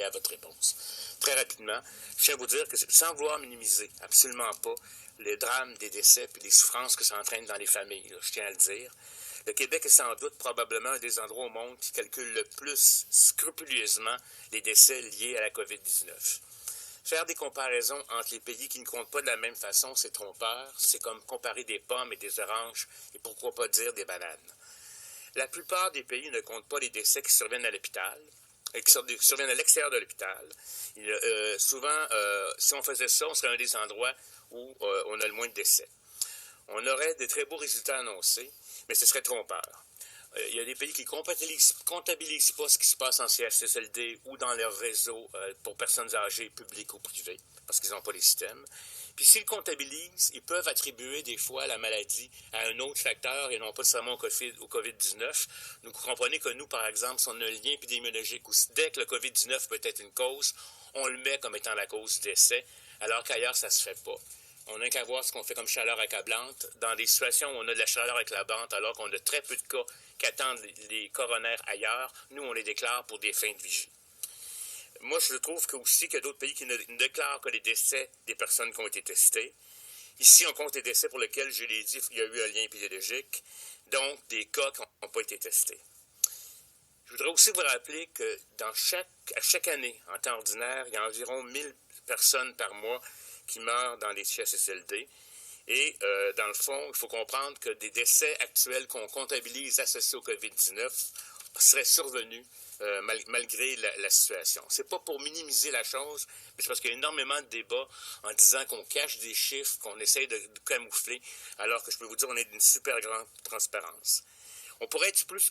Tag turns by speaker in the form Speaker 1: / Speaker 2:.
Speaker 1: à votre réponse. Très rapidement, je tiens à vous dire que sans vouloir minimiser, absolument pas, le drame des décès et les souffrances que ça entraîne dans les familles, là, je tiens à le dire. Le Québec est sans doute probablement un des endroits au monde qui calcule le plus scrupuleusement les décès liés à la COVID-19. Faire des comparaisons entre les pays qui ne comptent pas de la même façon, c'est trompeur. C'est comme comparer des pommes et des oranges, et pourquoi pas dire des bananes. La plupart des pays ne comptent pas les décès qui surviennent à l'hôpital, qui surviennent à l'extérieur de l'hôpital. Souvent, si on faisait ça, on serait un des endroits où on a le moins de décès. On aurait de très beaux résultats annoncés, mais ce serait trompeur. Il y a des pays qui ne comptabilisent pas ce qui se passe en CHSLD ou dans leur réseau pour personnes âgées, publiques ou privées, parce qu'ils n'ont pas les systèmes. Puis s'ils comptabilisent, ils peuvent attribuer des fois la maladie à un autre facteur et non pas seulement au COVID-19. Vous comprenez que nous, par exemple, si on a un lien épidémiologique où dès que le COVID-19 peut être une cause, on le met comme étant la cause du décès, alors qu'ailleurs, ça ne se fait pas. On n'a qu'à voir ce qu'on fait comme chaleur accablante. Dans des situations où on a de la chaleur accablante, alors qu'on a très peu de cas qui attendent les coronaires ailleurs, nous, on les déclare pour des fins de vigie. Moi, je trouve aussi qu'il y a d'autres pays qui ne déclarent que les décès des personnes qui ont été testées. Ici, on compte les décès pour lesquels, je l'ai dit, il y a eu un lien épidémiologique, donc des cas qui n'ont pas été testés. Je voudrais aussi vous rappeler que à chaque année, en temps ordinaire, il y a environ 1000 personnes par mois qui meurent dans les CHSLD. Et dans le fond, il faut comprendre que des décès actuels qu'on comptabilise associés au COVID-19 seraient survenus malgré la situation. C'est pas pour minimiser la chose, mais c'est parce qu'il y a énormément de débats en disant qu'on cache des chiffres, qu'on essaye de camoufler, alors que je peux vous dire qu'on est d'une super grande transparence. On pourrait être plus